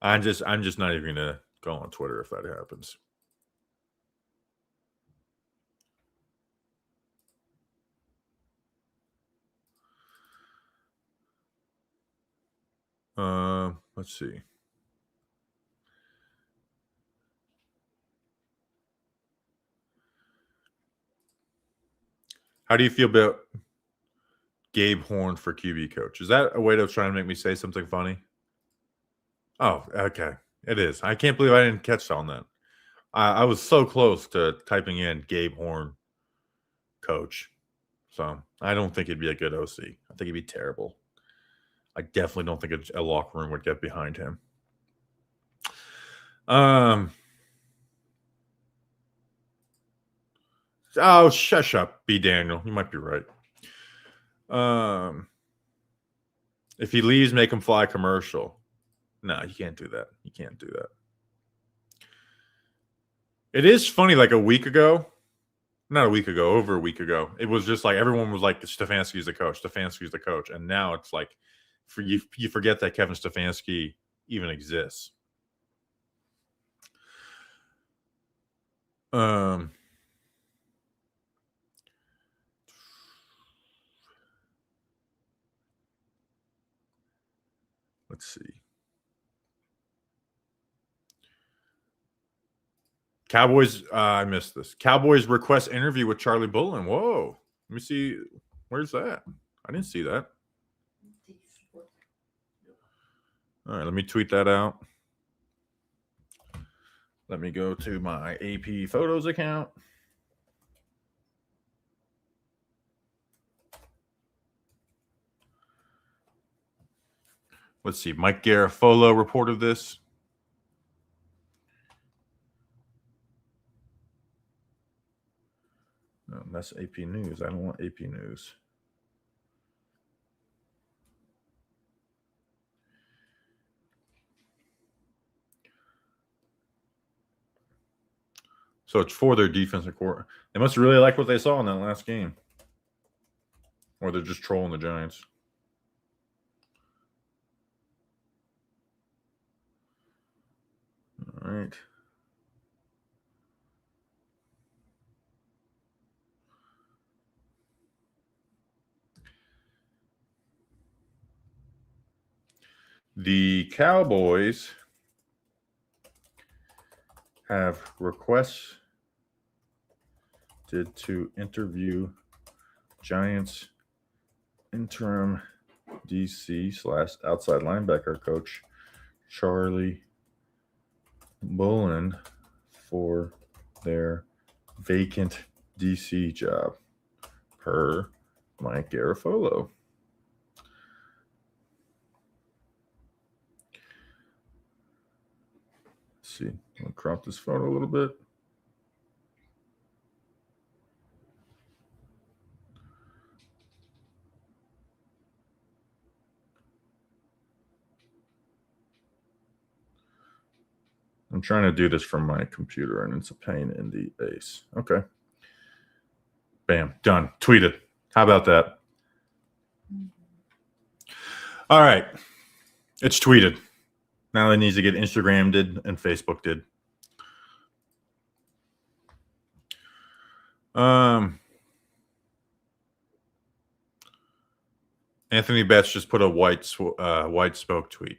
I'm just not even going to go on Twitter if that happens. Let's see. How do you feel about Gabe Horn for QB coach? Is that a way to try and make me say something funny? Oh, okay. It is. I can't believe I didn't catch on that. I was so close to typing in Gabe Horn coach. So I don't think he'd be a good OC. I think he'd be terrible. I definitely don't think a locker room would get behind him. Oh, shush up, B. Daniel. You might be right. If he leaves, make him fly commercial. No, you can't do that. You can't do that. It is funny, like over a week ago, it was just like everyone was like, Stefanski's the coach, Stefanski's the coach. And now it's like, you forget that Kevin Stefanski even exists. Let's see. Cowboys, I missed this. Cowboys request interview with Charlie Bullen. Whoa. Let me see. Where's that? I didn't see that. All right, let me tweet that out. Let me go to my AP Photos account. Let's see. Mike Garafolo reported this. No, that's AP News. I don't want AP News. So it's for their defensive court. They must really like what they saw in that last game. Or they're just trolling the Giants. All right. The Cowboys have requested to interview Giants interim DC / outside linebacker coach Charlie Bullen for their vacant DC job, per Mike Garafolo. Let's see. I'll crop this photo a little bit. I'm trying to do this from my computer, and it's a pain in the ace. Okay. Bam. Done. Tweeted. How about that? All right. It's tweeted. Now it needs to get Instagram did and Facebook did. Anthony Betts just put a white smoke tweet.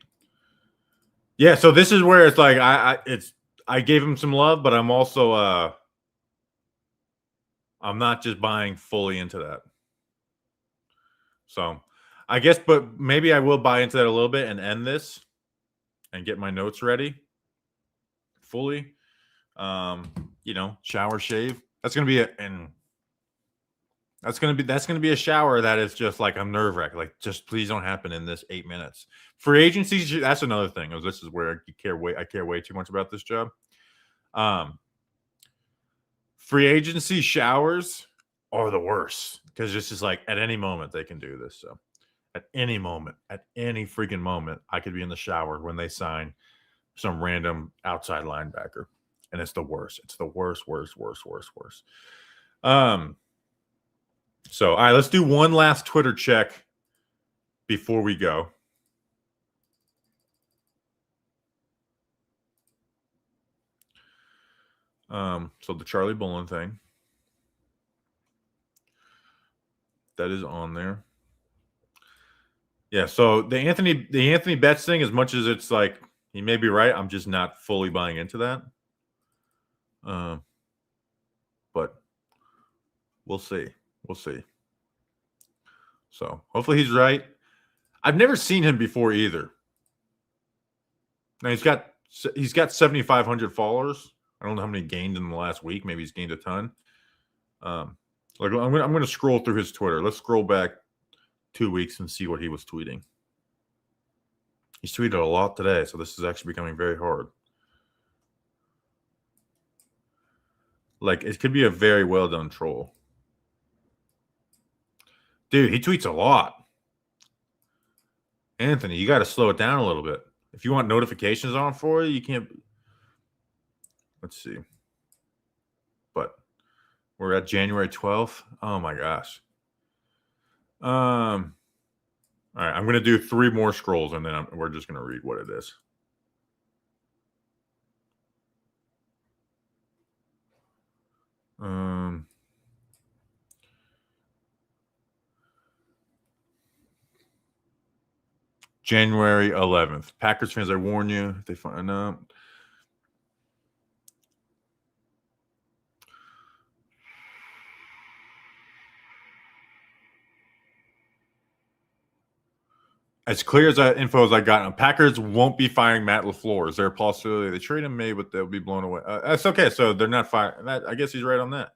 Yeah, so this is where it's like I gave him some love, but I'm also I'm not just buying fully into that. So I guess, but maybe I will buy into that a little bit and end this and get my notes ready fully. Shower, shave. That's gonna be it. And That's gonna be a shower that is just like I'm nerve wracked. Like, just please don't happen in this 8 minutes. Free agency, that's another thing. This is where I care way too much about this job. Free agency showers are the worst because this is like at any moment they can do this. So at any moment, at any freaking moment, I could be in the shower when they sign some random outside linebacker, and it's the worst. It's the worst. So, all right, let's do one last Twitter check before we go. So the Charlie Bullen thing, that is on there. Yeah, so the Anthony Betts thing, as much as it's like he may be right, I'm just not fully buying into that. But we'll see. We'll see. So hopefully he's right. I've never seen him before either. Now he's got 7,500 followers. I don't know how many gained in the last week. Maybe he's gained a ton. I'm going to scroll through his Twitter. Let's scroll back 2 weeks and see what he was tweeting. He's tweeted a lot today, so this is actually becoming very hard. Like, it could be a very well done troll. Dude, he tweets a lot. Anthony, you got to slow it down a little bit. If you want notifications on for you, you can't. Let's see. But we're at January 12th. Oh my gosh. All right, I'm going to do 3 more scrolls, and then we're just going to read what it is. January 11th. Packers fans, I warn you, if they find out. As clear as that info as I got, Packers won't be firing Matt LaFleur. Is there a possibility they trade him? Maybe, but they'll be blown away. That's okay. So they're not firing. I guess he's right on that.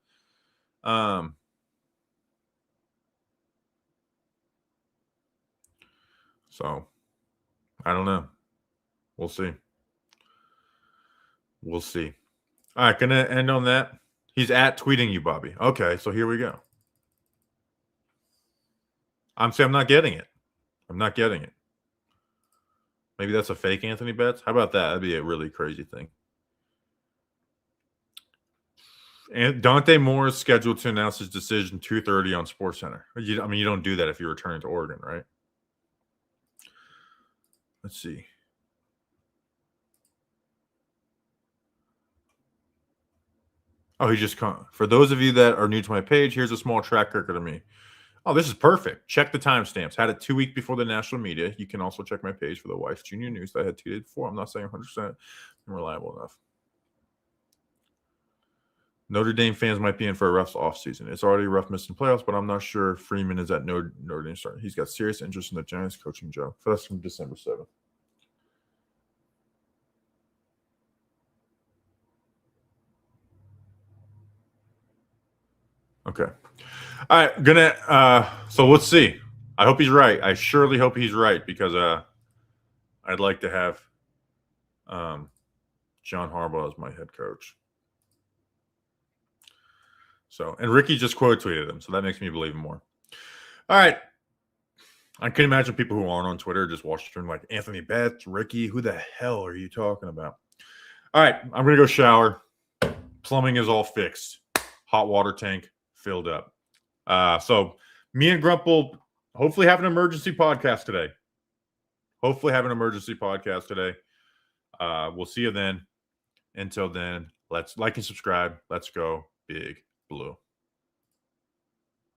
So I don't know. We'll see. We'll see. All right, gonna end on that. He's at tweeting you, Bobby. Okay, so here we go. I'm saying I'm not getting it. I'm not getting it. Maybe that's a fake Anthony Betts. How about that? That'd be a really crazy thing. And Dante Moore is scheduled to announce his decision 2:30 on SportsCenter. You don't do that if you're returning to Oregon, right? Let's see. Oh, he just come. For those of you that are new to my page, here's a small track record of me. Oh, this is perfect. Check the timestamps. Had it 2 weeks before the national media. You can also check my page for the Wife's Junior News that I had tweeted before. I'm not saying 100% reliable enough. Notre Dame fans might be in for a rough offseason. It's already rough missing playoffs, but I'm not sure Freeman is at Notre Dame starting. He's got serious interest in the Giants coaching job. That's from December 7th. Okay. All right. So let's see. I hope he's right. I surely hope he's right because I'd like to have John Harbaugh as my head coach. So, and Ricky just quote tweeted him, so that makes me believe him more. All right. I can imagine people who aren't on Twitter just watching like Anthony Betts, Ricky. Who the hell are you talking about? All right. I'm going to go shower. Plumbing is all fixed. Hot water tank filled up. So me and Grump will hopefully have an emergency podcast today. We'll see you then. Until then, let's like and subscribe. Let's go Big Blue.